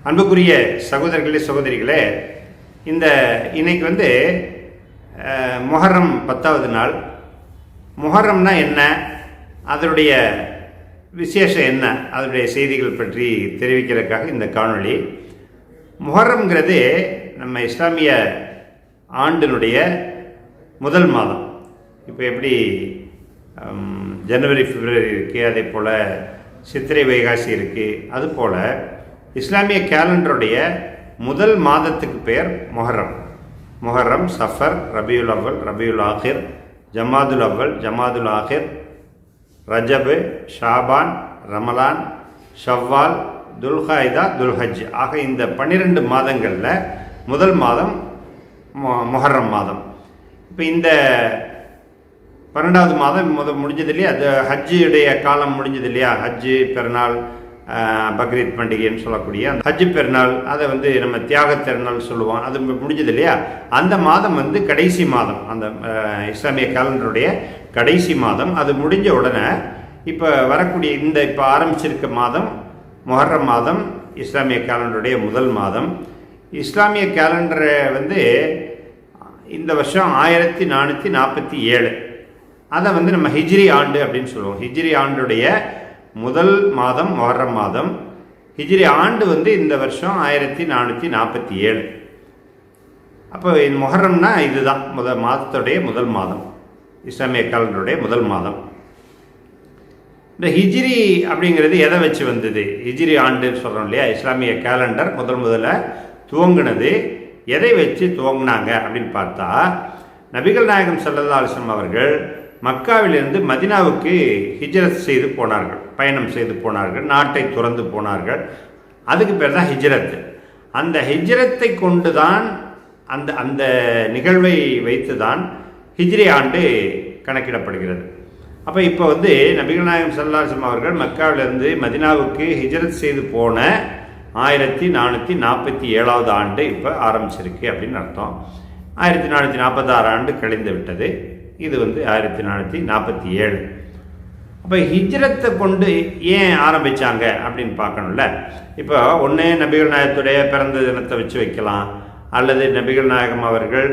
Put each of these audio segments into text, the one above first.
அன்புக்குரிய சகோதரர்களே சகோதரிகளே, இன்னைக்கு முஹர்ரம் 10வது நாள். முஹர்ரம்னா என்ன, அதனுடைய விசேஷம் என்ன, அதனுடைய செய்திகள் பற்றி தெரிவிக்கிறதுக்காக இந்த காணொளி. முஹர்ரம்ங்கிறது நம்ம இஸ்லாமிய ஆண்டினுடைய முதல் மாதம். இப்போ எப்படி ஜனவரி பிப்ரவரி இருக்குது, அதே போல் சித்திரை வைகாசி இருக்குது, அதுபோல் இஸ்லாமிய கேலண்டருடைய முதல் மாதத்துக்கு பெயர் முஹர்ரம். முஹர்ரம், சஃபர், ரபியுல் அவ்வல், ரபியுல் ஆஹிர், ஜமாதுல் அவ்வல், ஜமாதுல் ஆஹிர், ரஜபு, ஷாபான், ரமலான், ஷவ்வால், துல்ஹைதா, துல்ஹஜ் ஆக இந்த 12 மாதங்களில் முதல் மாதம் முஹர்ரம் மாதம். இப்போ இந்த 12வது மாதம் முடிஞ்சது இல்லையா, அது ஹஜ்ஜுடைய காலம் முடிஞ்சது இல்லையா. ஹஜ்ஜு பெருநாள், பக்ரீத் பண்டிகைன்னு சொல்லக்கூடிய அந்த ஹஜ்ஜு பெருநாள், அதை நம்ம தியாக திருநாள் சொல்லுவோம், அது முடிஞ்சது இல்லையா. அந்த மாதம் கடைசி மாதம், அந்த இஸ்லாமிய கேலண்டருடைய கடைசி மாதம். அது முடிஞ்ச உடனே இப்போ வரக்கூடிய இப்போ ஆரம்பிச்சிருக்க மாதம் முஹர்ரம் மாதம், இஸ்லாமிய கேலண்டருடைய முதல் மாதம். இஸ்லாமிய கேலண்டரை இந்த வருஷம் 1447, அதை நம்ம ஹிஜ்ரி ஆண்டு அப்படின்னு சொல்லுவோம். ஹிஜ்ரி ஆண்டுடைய முதல் மாதம் முஹர்ரம் மாதம். ஹிஜ்ரி ஆண்டு இந்த வருஷம் 1447. அப்போ முஹர்ரம்னா இதுதான் மாதத்துடைய முதல் மாதம், இஸ்லாமிய கேலண்டருடைய முதல் மாதம். இந்த ஹிஜ்ரி அப்படிங்கிறது எதை வச்சு வந்தது? ஹிஜ்ரி ஆண்டுன்னு சொல்கிறோம் இல்லையா, இஸ்லாமிய கேலண்டர் முதல்ல துவங்கினது எதை வச்சு துவங்கினாங்க அப்படின்னு பார்த்தா, நபிகள் நாயகம் ஸல்லல்லாஹு அலைஹி வஸல்லம் அவர்கள் மக்காவிலிருந்து மதினாவுக்கு ஹிஜ்ரத் செய்து போனார்கள், பயணம் செய்து போனார்கள், நாட்டை துறந்து போனார்கள். அதுக்கு பேர் தான் ஹிஜ்ரத். அந்த ஹிஜ்ரத்தை கொண்டு தான் அந்த நிகழ்வை வைத்து தான் ஹிஜ்ரி ஆண்டு கணக்கிடப்படுகிறது. அப்போ இப்போ நபிகள் நாயகம் ஸல்லல்லாஹு அலைஹி வஸல்லம் அவர்கள் மக்காவிலிருந்து மதினாவுக்கு ஹிஜ்ரத் செய்து போன 1447வது ஆண்டு இப்போ ஆரம்பிச்சிருக்கு அப்படின்னு அர்த்தம். 1446 ஆண்டு கழிந்து விட்டது. இது 1447. அப்போ ஹிஜ்ரத்தை கொண்டு ஏன் ஆரம்பித்தாங்க அப்படின்னு பார்க்கணும்ல. இப்போ ஒன்று நபிகள் நாயகத்துடைய பிறந்த தினத்தை வச்சு வைக்கலாம், அல்லது நபிகள் நாயகம் அவர்கள்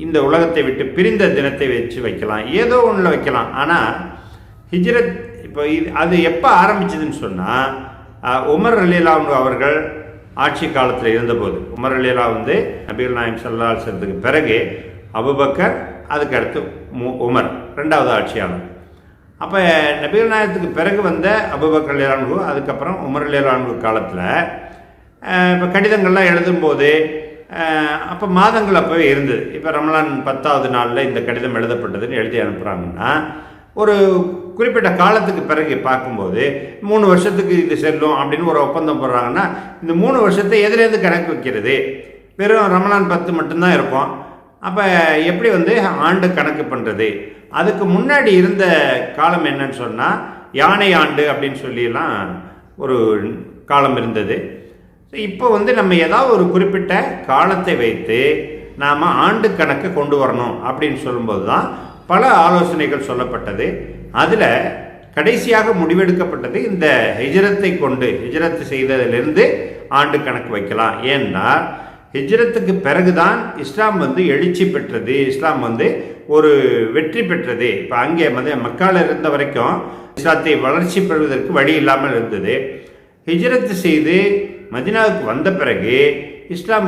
இந்த உலகத்தை விட்டு பிரிந்த தினத்தை வச்சு வைக்கலாம், ஏதோ ஒன்றில் வைக்கலாம். ஆனால் ஹிஜ்ரத் இப்போ அது எப்போ ஆரம்பிச்சதுன்னு சொன்னால், உமர் ரலியல்லாஹு அன்ஹு அவர்கள் ஆட்சி காலத்தில் இருந்தபோது, உமர் ரலியல்லாஹு நபிகள் நாயகம் ஸல்லல்லாஹு அலைஹி வஸல்லத்துக்கு பிறகு அபூபக்கர், அதுக்கு அடுத்து உமர் 2வது ஆட்சியாளர். அப்போ நபிகள் நாயகத்துக்கு பிறகு வந்த அபூபக்கர் ரலியல்லாஹு அன்ஹு, அதுக்கப்புறம் உமர் ரலியல்லாஹு அன்ஹு காலத்தில் இப்போ கடிதங்கள்லாம் எழுதும்போது அப்போ மாதங்கள் அப்போவே இருந்தது. இப்போ ரமலான் 10வது நாளில் இந்த கடிதம் எழுதப்பட்டதுன்னு எழுதி அனுப்புகிறாங்கன்னா, ஒரு குறிப்பிட்ட காலத்துக்கு பிறகு பார்க்கும்போது 3 வருஷத்துக்கு இது செல்லும் அப்படின்னு ஒரு ஒப்பந்தம் போடுறாங்கன்னா, இந்த 3 வருஷத்தை எதுலேருந்து கணக்கு வைக்கிறது? வெறும் ரமலான் 10 மட்டும்தான் இருக்கும். அப்போ எப்படி ஆண்டு கணக்கு பண்ணுறது? அதுக்கு முன்னாடி இருந்த காலம் என்னன்னு சொன்னால், யானை ஆண்டு அப்படின்னு சொல்லிலாம் ஒரு காலம் இருந்தது. இப்போ நம்ம ஏதாவது ஒரு குறிப்பிட்ட காலத்தை வைத்து நாம் ஆண்டு கணக்கு கொண்டு வரணும் அப்படின்னு சொல்லும்போது தான் பல ஆலோசனைகள் சொல்லப்பட்டது. அதில் கடைசியாக முடிவெடுக்கப்பட்டது இந்த ஹிஜ்ரத்தை கொண்டு, ஹிஜ்ரத்து செய்ததிலிருந்து ஆண்டு கணக்கு வைக்கலாம். ஏன்னா ஹிஜ்ரத்துக்கு பிறகுதான் இஸ்லாம் எழுச்சி பெற்றது, இஸ்லாம் ஒரு வெற்றி பெற்றது. இப்போ அங்கே மக்காவில் இருந்த வரைக்கும் இஸ்லாத்தை வளர்ச்சி பெறுவதற்கு வழி இல்லாமல் இருந்தது. ஹிஜ்ரத்து செய்து மதினாவுக்கு வந்த பிறகு இஸ்லாம்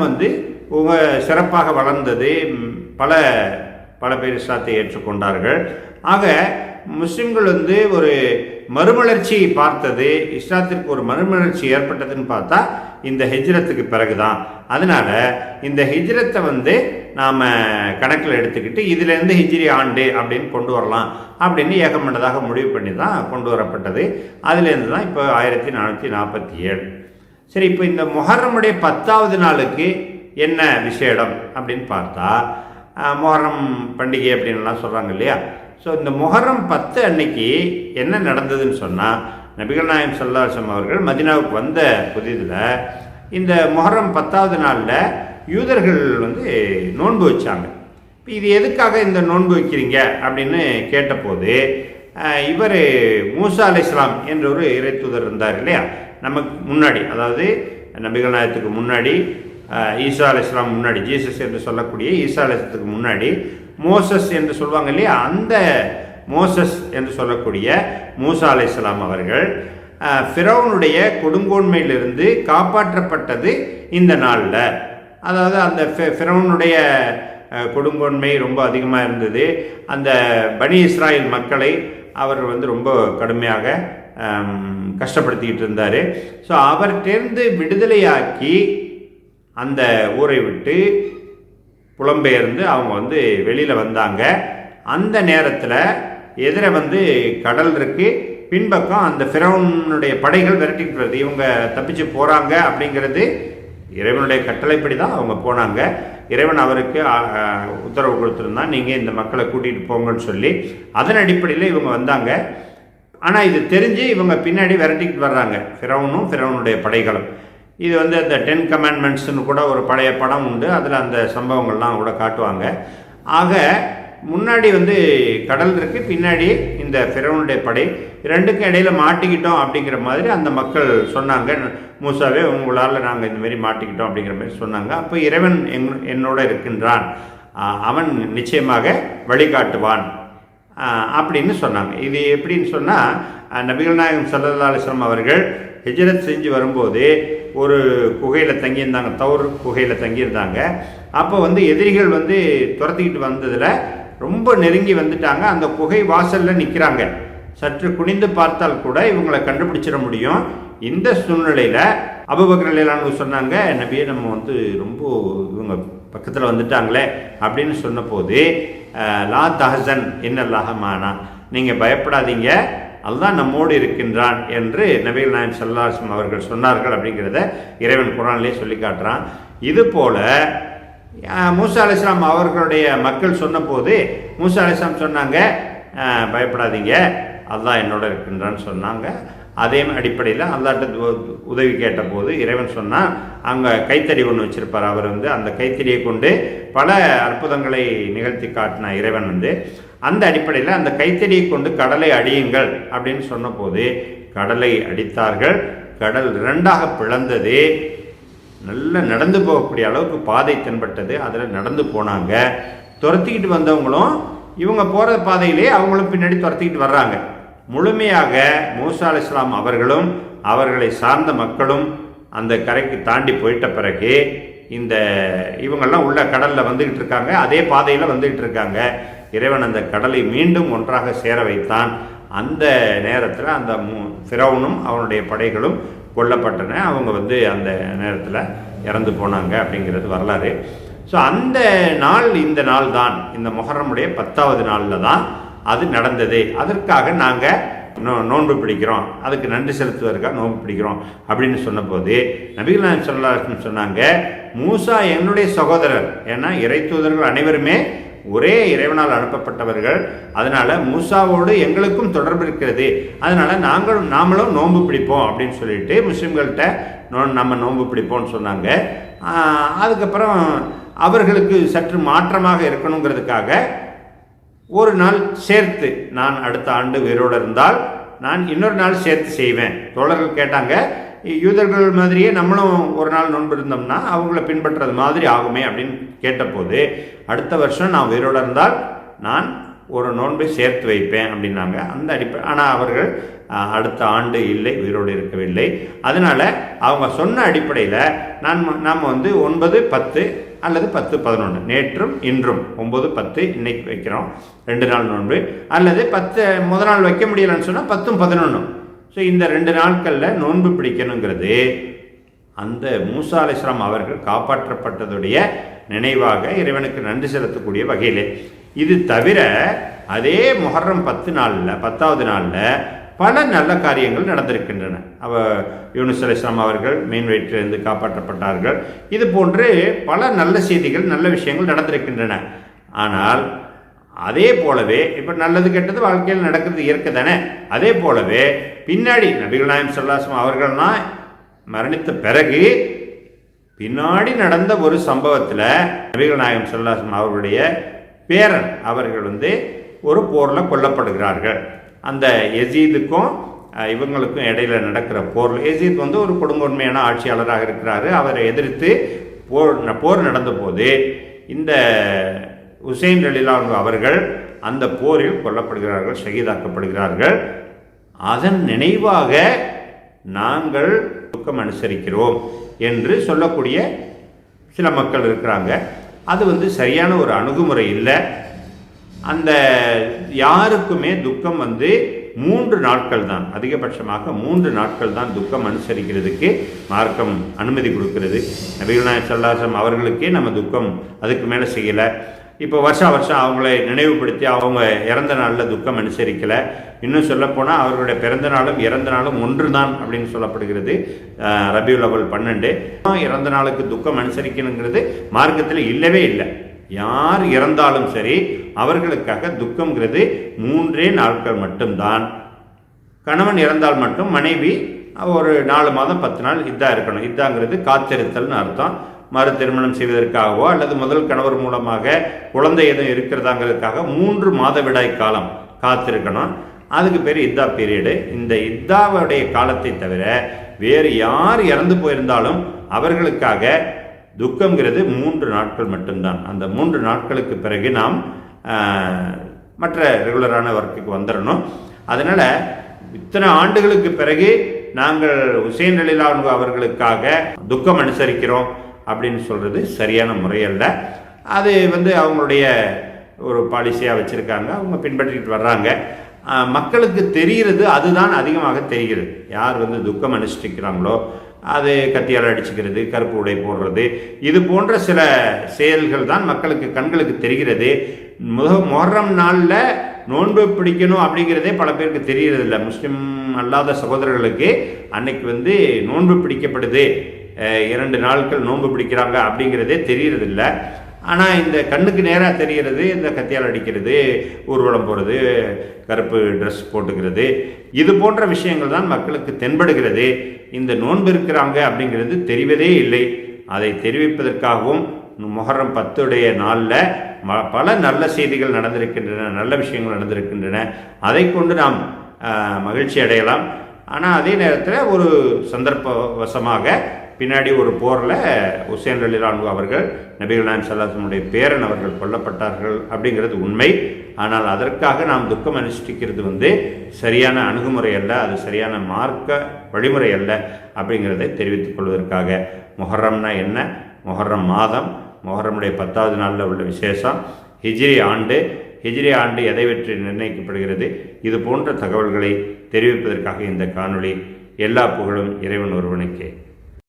சிறப்பாக வளர்ந்தது. பல பேர் இஸ்லாத்தை ஏற்றுக்கொண்டார்கள். ஆக முஸ்லிம்கள் ஒரு மறுமலர்ச்சி பார்த்தது, இஸ்லாத்திற்கு ஒரு மறுமலர்ச்சி ஏற்பட்டதுன்னு பார்த்தா இந்த ஹிஜ்ரத்துக்கு பிறகு தான். அதனால் இந்த ஹிஜ்ரத்தை நாம் கணக்கில் எடுத்துக்கிட்டு இதிலேருந்து ஹிஜ்ரி ஆண்டு அப்படின்னு கொண்டு வரலாம் அப்படின்னு ஏகமனதாக முடிவு பண்ணி தான் கொண்டு வரப்பட்டது. அதுலேருந்து தான் இப்போ 1447. சரி, இப்போ இந்த முஹர்ரமுடைய 10வது நாளுக்கு என்ன விசேடம் அப்படின்னு பார்த்தா, முஹர்ரம் பண்டிகை அப்படின்லாம் சொல்கிறாங்க இல்லையா. ஸோ இந்த முஹர்ரம் 10 அன்னைக்கு என்ன நடந்ததுன்னு சொன்னால், நபிகள் நாயகம் ஸல்லல்லாஹு அலைஹி வஸல்லம் அவர்கள் மதினாவுக்கு வந்த புதிதில் இந்த முஹர்ரம் 10வது நாளில் யூதர்கள் நோன்பு வச்சாங்க. இப்போ இது எதுக்காக இந்த நோன்பு வைக்கிறீங்க அப்படின்னு கேட்டபோது, இவர் மூசா அலைஹிஸ்ஸலாம் என்ற ஒரு இறை தூதர் இருந்தார் இல்லையா, நமக்கு முன்னாடி, அதாவது நபிகள் நாயகத்துக்கு முன்னாடி ஈசா அலைஹிஸ்ஸலாம் முன்னாடி, ஜீசஸ் என்று சொல்லக்கூடிய ஈசா அலைஹிஸ்ஸலாத்துக்கு முன்னாடி மோசஸ் என்று சொல்லுவாங்க இல்லையா, அந்த மோசஸ் என்று சொல்லக்கூடிய மூசா அலைஹிஸ்ஸலாம் அவர்கள் ஃபிரௌனுடைய கொடுங்கோன்மையிலிருந்து காப்பாற்றப்பட்டது இந்த நாளில். அதாவது அந்த ஃபிரௌனுடைய கொடுங்கோன்மை ரொம்ப அதிகமாக இருந்தது. அந்த பனி இஸ்ராயேல் மக்களை அவர் ரொம்ப கடுமையாக கஷ்டப்படுத்திக்கிட்டு இருந்தார். ஸோ அவர்கிட்டேருந்து விடுதலையாக்கி அந்த ஊரை விட்டு புலம்பெயர்ந்து அவங்க வெளியில் வந்தாங்க. அந்த நேரத்தில் எதிர கடல் இருக்கு, பின்பக்கம் அந்த ஃபிரௌனுடைய படைகள் விரட்டிட்டு வருது. இவங்க தப்பிச்சு போகிறாங்க அப்படிங்கிறது இறைவனுடைய கட்டளைப்படி தான் அவங்க போனாங்க. இறைவன் அவருக்கு உத்தரவு கொடுத்துருந்தான், நீங்கள் இந்த மக்களை கூட்டிகிட்டு போங்கன்னு சொல்லி. அதன் அடிப்படையில் இவங்க வந்தாங்க. ஆனால் இது தெரிஞ்சு இவங்க பின்னாடி விரட்டிக்கிட்டு வர்றாங்க, ஃபிரௌனும் ஃபிரௌனுடைய படைகளும். இது அந்த 10 கமாண்ட்மெண்ட்ஸ்னு கூட ஒரு பழைய படம் உண்டு, அதில் அந்த சம்பவங்கள்லாம் கூட காட்டுவாங்க. ஆக முன்னாடி கடல் இருக்கு, பின்னாடி இந்த ஃபிரௌனுடைய படை, ரெண்டுக்கும் இடையில மாட்டிக்கிட்டோம் அப்படிங்கிற மாதிரி அந்த மக்கள் சொன்னாங்க. மூசாவே, உங்களால் நாங்கள் இந்த மாதிரி மாட்டிக்கிட்டோம் அப்படிங்கிற மாதிரி சொன்னாங்க. அப்போ இறைவன் என்னோட இருக்கின்றான், அவன் நிச்சயமாக வழிகாட்டுவான் அப்படின்னு சொன்னாங்க. இது எப்படின்னு சொன்னால், நபிகள் நாயகம் ஸல்லல்லாஹு அலைஹி வஸல்லம் அவர்கள் ஹிஜ்ரத் செஞ்சு வரும்போது ஒரு குகையில் தங்கியிருந்தாங்க, தௌர் குகையில் தங்கியிருந்தாங்க. அப்போ எதிரிகள் துரத்திக்கிட்டு வந்ததில் ரொம்ப நெருங்கி வந்துட்டாங்க. அந்த குகை வாசலில் நிற்கிறாங்க. சற்று குனிந்து பார்த்தால் கூட இவங்களை கண்டுபிடிச்சிட முடியும். இந்த சூழ்நிலையில் அபூபக்கர் ரலியல்லாஹு அன்ஹு சொன்னாங்க, நபியே, நம்ம ரொம்ப இவங்க பக்கத்தில் வந்துட்டாங்களே அப்படின்னு சொன்னபோது, லா தஹசன் இன்னல்லாஹ மானா, நீங்கள் பயப்படாதீங்க, அல்லாஹ் நம்மோடு இருக்கின்றான் என்று நபிகள் நாயகம் ஸல்லல்லாஹு அலைஹி வஸல்லம் அவர்கள் சொன்னார்கள் அப்படிங்கிறத இறைவன் குர்ஆனிலே சொல்லி காட்டுறான். இது போல மூசா அலைஹிஸ்ஸலாம் அவர்களுடைய மக்கள் சொன்னபோது மூசா அலைஹிஸ்ஸலாம் சொன்னாங்க, பயப்படாதீங்க, அல்லாஹ் என்னோட இருக்கின்றான்னு சொன்னாங்க. அதே அடிப்படையில் அல்லாஹ்ட்ட உதவி கேட்டபோது இறைவன் சொன்னால், அங்கே கைத்தறி ஒன்று வச்சிருப்பார். அவர் அந்த கைத்தறியை கொண்டு பல அற்புதங்களை நிகழ்த்தி காட்டின இறைவன் அந்த அடிப்படையில் அந்த கைத்தறியை கொண்டு கடலை அடியுங்கள் அப்படின்னு சொன்னபோது கடலை அடித்தார்கள். கடல் 2ஆக பிளந்தது. நல்ல நடந்து போகக்கூடிய அளவுக்கு பாதை தென்பட்டது. அதில் நடந்து போனாங்க. துரத்திக்கிட்டு வந்தவங்களும் இவங்க போகிற பாதையிலே அவங்களும் பின்னாடி துரத்திக்கிட்டு வர்றாங்க. முழுமையாக மூசா அலைஹிஸ்ஸலாம் அவர்களும் அவர்களை சார்ந்த மக்களும் அந்த கரைக்கு தாண்டி போயிட்ட பிறகு இவங்கெல்லாம் உள்ள கடலில் வந்துக்கிட்டு இருக்காங்க. அதே பாதையில் வந்துக்கிட்டு இருக்காங்க. இறைவன் அந்த கடலை மீண்டும் ஒன்றாக சேர வைத்தான். அந்த நேரத்தில் அந்த ஃபிரௌனும் அவனுடைய படைகளும் கொல்லப்பட்டன. அவங்க அந்த நேரத்தில் இறந்து போனாங்க அப்படிங்கிறது வரலாறு. ஸோ அந்த நாள் இந்த நாள் தான், இந்த முஹர்ரமுடைய 10வது நாளில் தான் அது நடந்தது. அதற்காக நாங்கள் நோன்பு பிடிக்கிறோம், அதுக்கு நன்றி செலுத்துவதற்காக நோன்பு பிடிக்கிறோம் அப்படின்னு சொன்னபோது நபிகள் நாயகம் ஸல்லல்லாஹு அலைஹி வஸல்லம் சொன்னாங்க, மூசா என்னுடைய சகோதரர். ஏன்னா இறை தூதர்கள் அனைவருமே ஒரே இறைவனால் அனுப்பப்பட்டவர்கள். அதனால மூசாவோடு எங்களுக்கும் தொடர்பு இருக்கிறது. அதனால நாமளும் நோன்பு பிடிப்போம் அப்படின்னு சொல்லிட்டு முஸ்லிம்கள்கிட்ட நம்ம நோன்பு பிடிப்போம்னு சொன்னாங்க. அதுக்கப்புறம் அவர்களுக்கு சற்று மாற்றமாக இருக்கணுங்கிறதுக்காக ஒரு நாள் சேர்த்து, நான் அடுத்த ஆண்டு உயிரோடு இருந்தால் நான் இன்னொரு நாள் சேர்த்து செய்வேன். தோழர்கள் கேட்டாங்க, யூதர்கள் மாதிரியே நம்மளும் ஒரு நாள் நோன்பு இருந்தோம்னா அவங்கள பின்பற்றுறது மாதிரி ஆகுமே அப்படின்னு கேட்டபோது, அடுத்த வருஷம் நான் உயிரோடு இருந்தால் நான் ஒரு நோன்பை சேர்த்து வைப்பேன் அப்படின்னாங்க. அந்த ஆனால் அவர்கள் அடுத்த ஆண்டு இல்லை, உயிரோடு இருக்கவில்லை. அதனால் அவங்க சொன்ன அடிப்படையில் நாம் 9, 10 அல்லது 10, 11 நேற்றும் இன்றும் 9, 10 இன்னைக்கு வைக்கிறோம், 2 நாள் நோன்பு. அல்லது 10 முதல் நாள் வைக்க முடியலன்னு சொன்னால் 10, 11. ஸோ இந்த 2 நாட்களில் நோன்பு பிடிக்கணுங்கிறது அந்த மூசா அலைஹிஸ்ஸலாம் அவர்கள் காப்பாற்றப்பட்டதுடைய நினைவாக இறைவனுக்கு நன்றி செலுத்தக்கூடிய வகையிலே. இது தவிர அதே முஹர்ரம் 10வது நாளில் பல நல்ல காரியங்கள் நடந்திருக்கின்றன. யூனுஸ் அலைஹிஸ்ஸலாம் அவர்கள் மீன் வயிற்றிலிருந்து காப்பாற்றப்பட்டார்கள். இது போன்று பல நல்ல செய்திகள், நல்ல விஷயங்கள் நடந்திருக்கின்றன. ஆனால் அதே போலவே இப்போ நல்லது கெட்டது வாழ்க்கையில் நடக்கிறது இயற்கை தானே. அதே போலவே பின்னாடி நபிகள் நாயகம் ஸல்லல்லாஹு அலைஹி வஸல்லம் அவர்கள்லாம் மரணித்த பிறகு பின்னாடி நடந்த ஒரு சம்பவத்தில் நபிகள் நாயகம் ஸல்லல்லாஹு அலைஹி வஸல்லம் அவர்களுடைய பேரன் அவர்கள் ஒரு போரில் கொல்லப்படுகிறார்கள். அந்த யசீதுக்கும் இவங்களுக்கும் இடையில நடக்கிற போர். யசீத் வந்து ஒரு கொடுங்கோன்மையான ஆட்சியாளராக இருக்கிறாரு. அவரை எதிர்த்து போர் நடந்த போது இந்த ஹுசைன் ரலியல்லாஹு அவர்கள் அந்த போரில் கொல்லப்படுகிறார்கள், ஷஹீதாக்கப்படுகிறார்கள். அதன் நினைவாக நாங்கள் துக்கம் அனுசரிக்கிறோம் என்று சொல்லக்கூடிய சில மக்கள் இருக்கிறாங்க. அது வந்து சரியான ஒரு அணுகுமுறை இல்லை. அந்த யாருக்குமே துக்கம் வந்து 3 நாட்கள் தான், அதிகபட்சமாக 3 நாட்கள் தான் துக்கம் அனுசரிக்கிறதுக்கு மார்க்கம் அனுமதி கொடுக்கிறது. நபிகள் நாயகம் ஸல்லல்லாஹு அலைஹி வஸல்லம் அவர்களுக்கே நம்ம துக்கம் அதுக்கு மேலே செய்யலை. இப்போ வருஷம் அவங்களை நினைவுபடுத்தி அவங்க இறந்த நாளில் துக்கம் அனுசரிக்கலை. இன்னும் சொல்லப்போனால் அவர்களுடைய பிறந்த நாளும் இறந்த நாளும் ஒன்று தான் அப்படின்னு சொல்லப்படுகிறது. ரபியுல் அவ்வல் 12 இறந்த நாளுக்கு துக்கம் அனுசரிக்கணுங்கிறது மார்க்கத்தில் இல்லவே இல்லை. யார் இறந்தாலும் சரி அவர்களுக்காக துக்கம்ங்கிறது 3 நாட்கள் மட்டும்தான். கணவன் இறந்தால் மட்டும் மனைவி ஒரு 4 மாதம் 10 நாள் இதாக இருக்கணும். இதாங்கிறது காத்திருத்தல்னு அர்த்தம். மறு திருமணம் செய்வதற்காகவோ அல்லது முதல் கணவர் மூலமாக குழந்தை எதுவும் இருக்கிறதாங்கிறதுக்காக 3 மாதவிடாய் காலம் காத்திருக்கணும். அதுக்கு பேர் இத்தா பீரியடு. இந்த இத்தாவுடைய காலத்தை தவிர வேறு யார் இறந்து போயிருந்தாலும் அவர்களுக்காக துக்கம்ங்கிறது 3 நாட்கள் மட்டும்தான். அந்த 3 நாட்களுக்கு பிறகு நாம் மற்ற ரெகுலரான ஒர்க்குக்கு வந்துடணும். அதனால் இத்தனை ஆண்டுகளுக்கு பிறகு நாங்கள் ஹுசைன் ரலியல்லாஹு அவர்களுக்காக துக்கம் அனுசரிக்கிறோம் அப்படின்னு சொல்கிறது சரியான முறையல்ல. அது வந்து அவங்களுடைய ஒரு பாலிசியாக வச்சுருக்காங்க, அவங்க பின்பற்றிட்டு வர்றாங்க. மக்களுக்கு தெரிகிறது அதுதான் அதிகமாக தெரிகிறது. யார் வந்து துக்கம் அனுஷ்டிக்கிறாங்களோ அது கத்தியால் அடிச்சுக்கிறது, கருப்பு உடை போடுறது, இது போன்ற சில செயல்கள் தான் மக்களுக்கு கண்களுக்கு தெரிகிறது. முஹர்ரம் நாளில் நோன்பு பிடிக்கணும் அப்படிங்கிறதே பல பேருக்கு தெரியறதில்லை. முஸ்லீம் அல்லாத சகோதரர்களுக்கு அன்னைக்கு வந்து நோன்பு பிடிக்கப்படுது, 2 நாட்கள் நோன்பு பிடிக்கிறாங்க அப்படிங்கிறதே தெரியறதில்ல. ஆனால் இந்த கண்ணுக்கு நேராக தெரிகிறது இந்த கத்தியால் அடிக்கிறது, ஊர்வலம் போகிறது, கருப்பு ட்ரெஸ் போட்டுக்கிறது, இது போன்ற விஷயங்கள் தான் மக்களுக்கு தென்படுகிறது. இந்த நோன்பு இருக்கிறாங்க அப்படிங்கிறது தெரிவதே இல்லை. அதை தெரிவிப்பதற்காகவும் முஹர்ரம் 10 நாளில் பல நல்ல செய்திகள் நடந்திருக்கின்றன, நல்ல விஷயங்கள் நடந்திருக்கின்றன. அதை கொண்டு நாம் மகிழ்ச்சி அடையலாம். ஆனால் அதே நேரத்தில் ஒரு சந்தர்ப்பவசமாக பின்னாடி ஒரு போரில் ஹுசைன் ரலியல்லாஹு அவர்கள் நபிகள் நாயகம் ஸல்லல்லாஹு அலைஹி வஸல்லம் பேரன் அவர்கள் கொல்லப்பட்டார்கள் அப்படிங்கிறது உண்மை. ஆனால் அதற்காக நாம் துக்கம் அனுஷ்டிக்கிறது வந்து சரியான அணுகுமுறை அல்ல, அது சரியான மார்க்க வழிமுறை அல்ல அப்படிங்கிறதை தெரிவித்துக் கொள்வதற்காக. முஹர்ரம்னா என்ன? முஹர்ரம் மாதம், முஹர்ரமுடைய 10வது நாளில் உள்ள விசேஷம், ஹிஜ்ரி ஆண்டு எதை வெற்றி நிர்ணயிக்கப்படுகிறது, இது போன்ற தகவல்களை தெரிவிப்பதற்காக இந்த காணொளி. எல்லா புகழும் இறைவன் ஒருவனுக்கே.